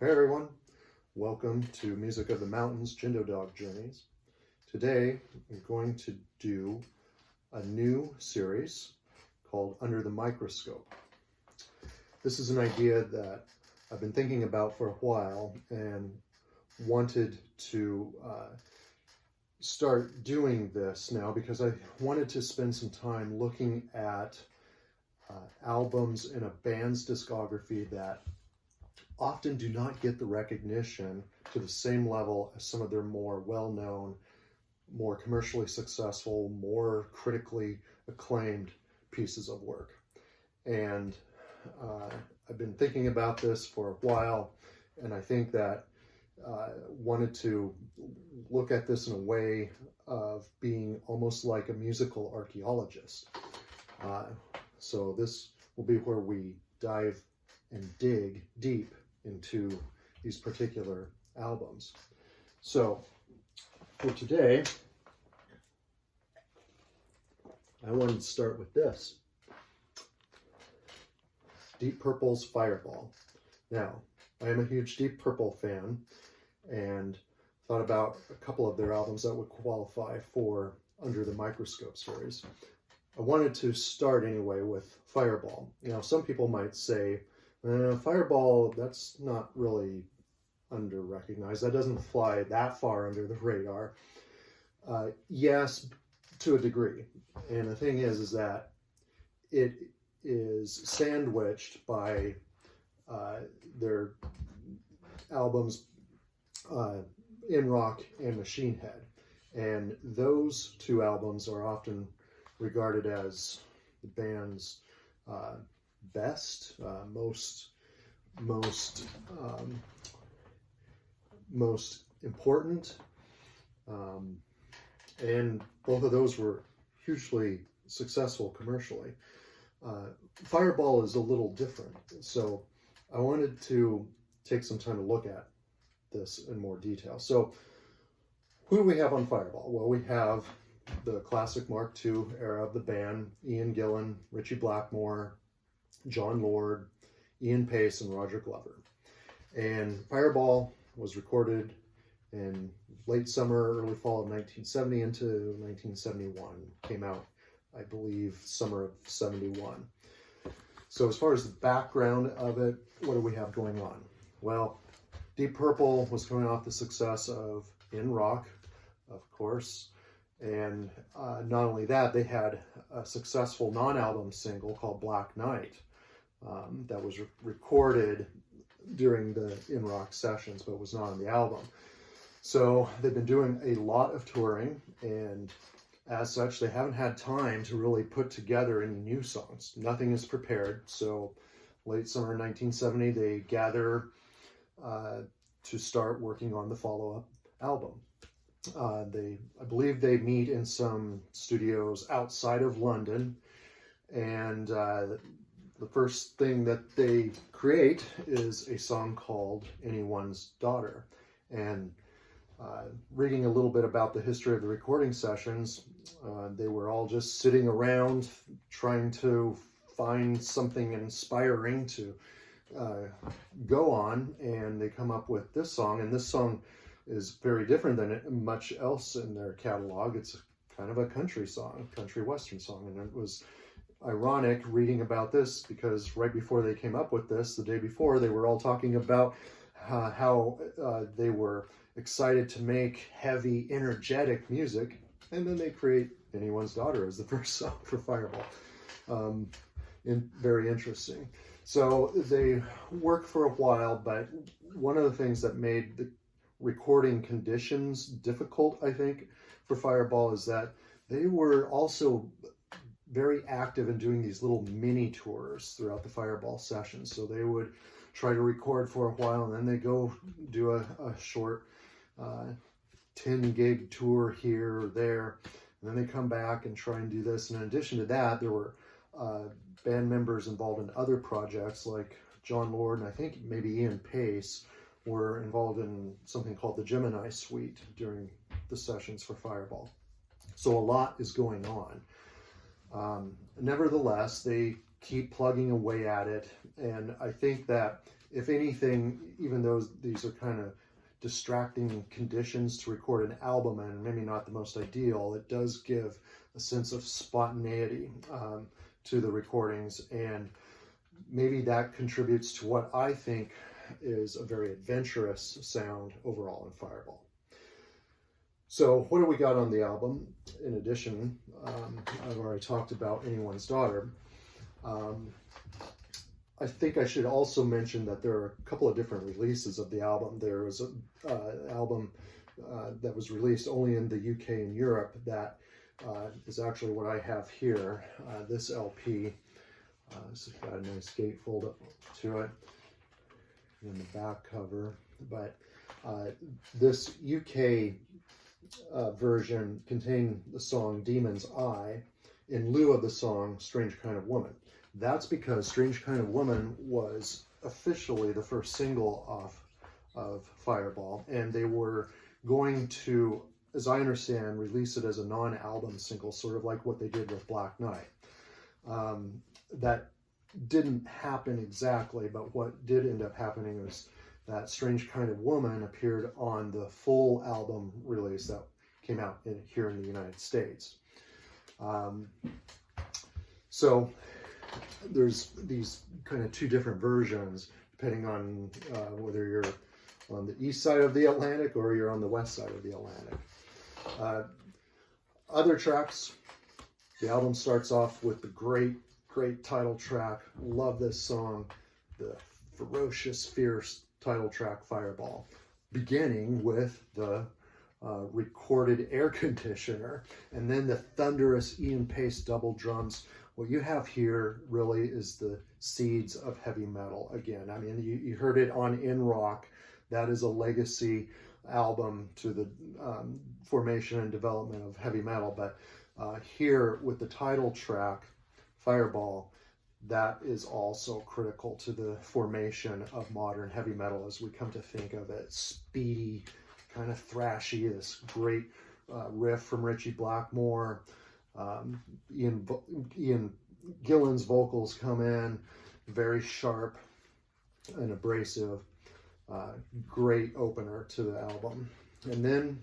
Hey everyone, welcome to Music of the Mountains Jindo Dog Journeys. Today I'm going to do a new series called Under the Microscope. This is an idea that I've been thinking about for a while and wanted to start doing this now because I wanted to spend some time looking at albums in a band's discography that often do not get the recognition to the same level as some of their more well-known, more commercially successful, more critically acclaimed pieces of work. And I've been thinking about this for a while, and I think that wanted to look at this in a way of being almost like a musical archaeologist. So this will be where we dive and dig deep into these particular albums. So for today, I wanted to start with this. Deep Purple's Fireball. Now, I am a huge Deep Purple fan and thought about a couple of their albums that would qualify for Under the Microscope series. I wanted to start anyway with Fireball. You know, some people might say, Fireball, that's not really under-recognized. That doesn't fly that far under the radar. Yes, to a degree. And the thing is that it is sandwiched by their albums In Rock and Machine Head. And those two albums are often regarded as the band's best, most important, and both of those were hugely successful commercially. Fireball is a little different, so I wanted to take some time to look at this in more detail. So who do we have on Fireball? Well, we have the classic Mark II era of the band: Ian Gillan, Ritchie Blackmore, John Lord, Ian Pace, and Roger Glover. And Fireball was recorded in late summer, early fall of 1970 into 1971. Came out, I believe, summer of 71. So as far as the background of it, what do we have going on? Well, Deep Purple was coming off the success of In Rock, of course. And not only that, they had a successful non-album single called Black Knight that was recorded during the In Rock sessions, but was not on the album. So they've been doing a lot of touring, and as such, they haven't had time to really put together any new songs. Nothing is prepared. So late summer 1970, they gather to start working on the follow-up album. I believe they meet in some studios outside of London, and the first thing that they create is a song called Anyone's Daughter. And reading a little bit about the history of the recording sessions, they were all just sitting around trying to find something inspiring to go on, and they come up with this song. And this song is very different than much else in their catalog. It's kind of a country song, country western song. And it was ironic reading about this because right before they came up with this, the day before, they were all talking about how they were excited to make heavy, energetic music. And then they create Anyone's Daughter as the first song for Fireball. Very interesting. So they worked for a while, but one of the things that made the recording conditions difficult, I think, for Fireball is that they were also very active in doing these little mini tours throughout the Fireball sessions. So they would try to record for a while, and then they go do a short 10 gig tour here or there, and then they come back and try and do this. And in addition to that, there were band members involved in other projects like John Lord, and I think maybe Ian Pace were involved in something called the Gemini Suite during the sessions for Fireball. So a lot is going on. Nevertheless, they keep plugging away at it, and I think that if anything, even though these are kind of distracting conditions to record an album and maybe not the most ideal, it does give a sense of spontaneity to the recordings, and maybe that contributes to what I think is a very adventurous sound overall in Fireball. So what do we got on the album? In addition, I've already talked about Anyone's Daughter. I think I should also mention that there are a couple of different releases of the album. There was an album that was released only in the UK and Europe that is actually what I have here, this LP. This has got a nice gatefold up to it, and the back cover. But this UK version contained the song Demon's Eye in lieu of the song Strange Kind of Woman. That's because Strange Kind of Woman was officially the first single off of Fireball, and they were going to, as I understand, release it as a non-album single, sort of like what they did with Black Knight. That didn't happen exactly, but what did end up happening was that Strange Kind of Woman appeared on the full album release that came out here in the United States. So there's these kind of two different versions, depending on whether you're on the east side of the Atlantic or you're on the west side of the Atlantic. Other tracks, the album starts off with the great title track. Love this song, the ferocious, fierce title track, Fireball, beginning with the recorded air conditioner, and then the thunderous Ian Pace double drums. What you have here really is the seeds of heavy metal again. I mean, you heard it on In Rock. That is a legacy album to the formation and development of heavy metal. But here with the title track, Fireball, that is also critical to the formation of modern heavy metal as we come to think of it. Speedy, kind of thrashy, this great riff from Ritchie Blackmore. Ian Gillan's vocals come in, very sharp and abrasive. Great opener to the album. And then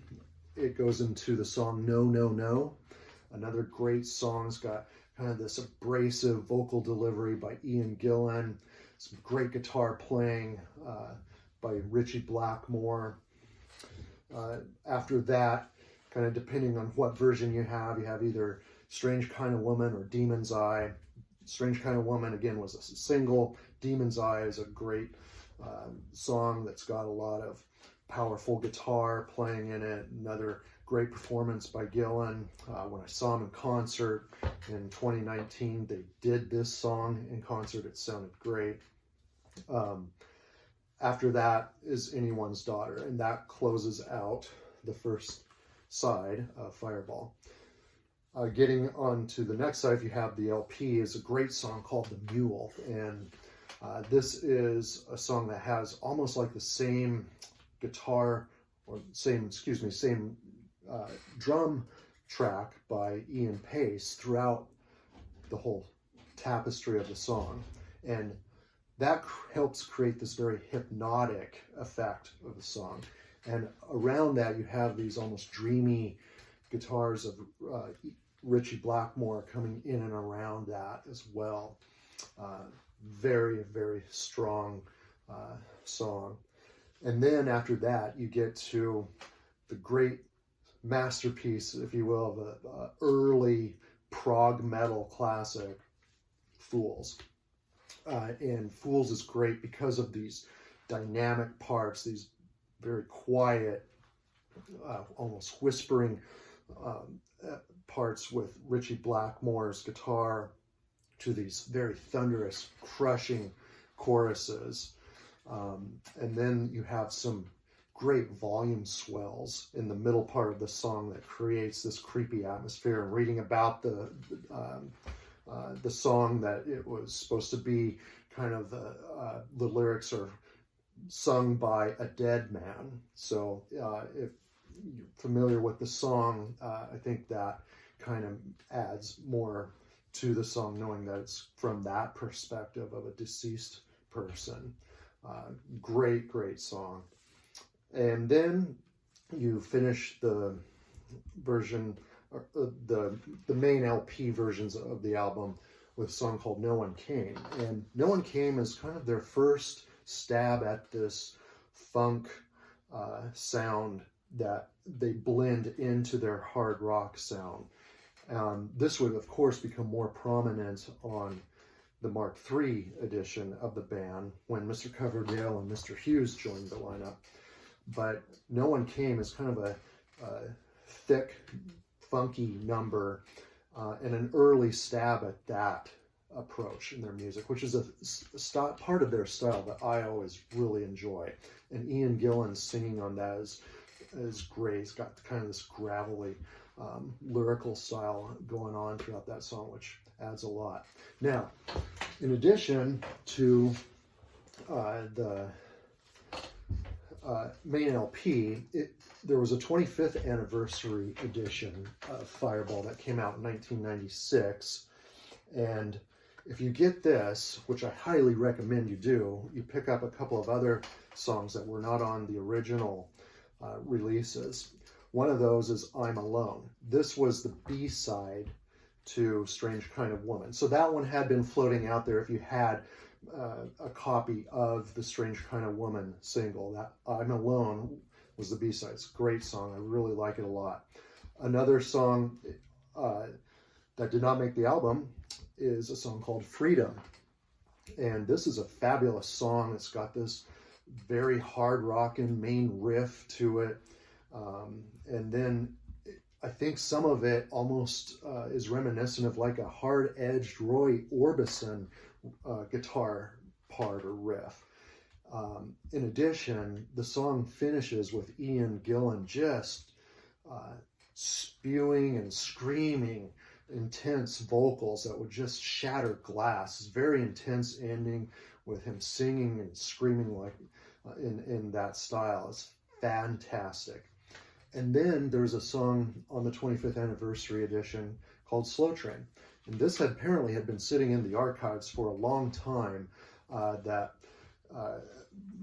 it goes into the song No, No, No. Another great song. It's got kind of this abrasive vocal delivery by Ian Gillan. Some great guitar playing by Ritchie Blackmore. After that, kind of depending on what version you have either Strange Kind of Woman or Demon's Eye. Strange Kind of Woman, again, was a single. Demon's Eye is a great song that's got a lot of powerful guitar playing in it. Another great performance by Gillan. When I saw him in concert in 2019, they did this song in concert. It sounded great. After that is Anyone's Daughter, and that closes out the first side of Fireball. Getting on to the next side, if you have the LP, is a great song called The Mule, and this is a song that has almost like the same guitar, or same drum track by Ian Pace throughout the whole tapestry of the song, and that helps create this very hypnotic effect of the song. And around that, you have these almost dreamy guitars of Ritchie Blackmore coming in and around that as well. Very, very strong song. And then after that, you get to the great masterpiece, if you will, of an early prog metal classic, Fools. And Fools is great because of these dynamic parts, these very quiet, almost whispering parts with Ritchie Blackmore's guitar to these very thunderous, crushing choruses. And then you have some great volume swells in the middle part of the song that creates this creepy atmosphere. And reading about the song, that it was supposed to be kind of the lyrics are sung by a dead man. So if you're familiar with the song, I think that kind of adds more to the song, knowing that it's from that perspective of a deceased person. Great song. And then you finish the version, the main LP versions of the album with a song called No One Came. And No One Came is kind of their first stab at this funk sound that they blend into their hard rock sound. This would, of course, become more prominent on the Mark III edition of the band when Mr. Coverdale and Mr. Hughes joined the lineup. But No One Came is kind of a thick, funky number and an early stab at that approach in their music, which is a part of their style that I always really enjoy. And Ian Gillan's singing on that is great. He's got kind of this gravelly lyrical style going on throughout that song, which adds a lot. Now, in addition to the main LP, there was a 25th anniversary edition of Fireball that came out in 1996. And if you get this, which I highly recommend you do, you pick up a couple of other songs that were not on the original releases. One of those is I'm Alone. This was the B-side to Strange Kind of Woman. So that one had been floating out there if you had a copy of the Strange Kind of Woman single. That I'm Alone was the B-side. It's a great song. I really like it a lot. Another song that did not make the album is a song called Freedom. And this is a fabulous song. It's got this very hard rockin' main riff to it. And then I think some of it almost is reminiscent of like a hard-edged Roy Orbison guitar part or riff. In addition, the song finishes with Ian Gillan just spewing and screaming intense vocals that would just shatter glass. It's a very intense ending with him singing and screaming like in that style. It's fantastic. And then there's a song on the 25th anniversary edition called Slow Train. And this apparently had been sitting in the archives for a long time that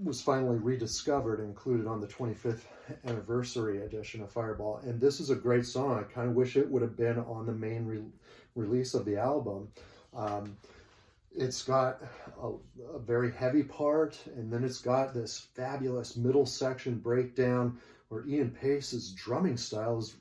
was finally rediscovered and included on the 25th anniversary edition of Fireball. And this is a great song. I kind of wish it would have been on the main release of the album. It's got a very heavy part, and then it's got this fabulous middle section breakdown where Ian Pace's drumming style is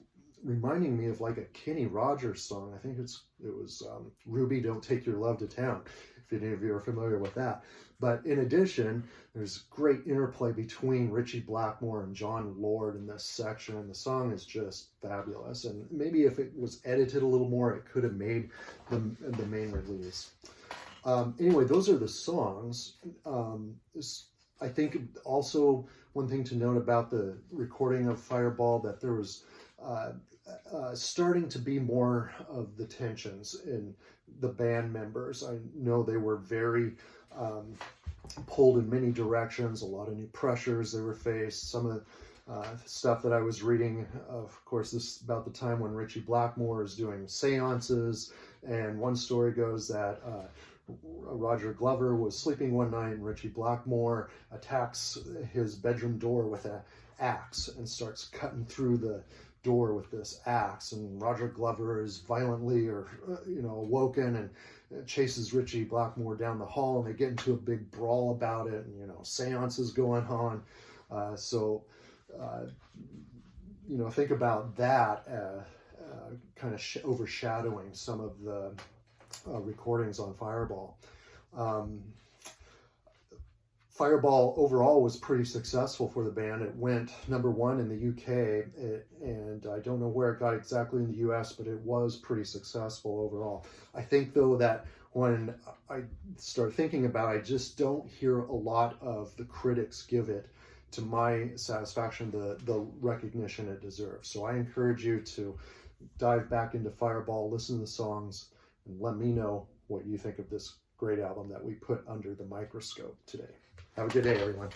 reminding me of like a Kenny Rogers song. I think it was Ruby, Don't Take Your Love to Town, if any of you are familiar with that. But in addition, there's great interplay between Ritchie Blackmore and John Lord in this section, and the song is just fabulous. And maybe if it was edited a little more, it could have made the main release. Anyway, those are the songs. I think also one thing to note about the recording of Fireball, that there was starting to be more of the tensions in the band members. I know they were very pulled in many directions, a lot of new pressures they were faced. Some of the stuff that I was reading, of course, this is about the time when Ritchie Blackmore is doing seances, and one story goes that Roger Glover was sleeping one night and Ritchie Blackmore attacks his bedroom door with an axe and starts cutting through the door with this axe, and Roger Glover is violently awoken and chases Ritchie Blackmore down the hall, and they get into a big brawl about it, and seances going on. Think about that kind of overshadowing some of the recordings on Fireball. Fireball overall was pretty successful for the band. It went #1 in the UK, and I don't know where it got exactly in the US, but it was pretty successful overall. I think, though, that when I start thinking about it, I just don't hear a lot of the critics give it, to my satisfaction, the recognition it deserves. So I encourage you to dive back into Fireball, listen to the songs, and let me know what you think of this great album that we put under the microscope today. Have a good day, everyone.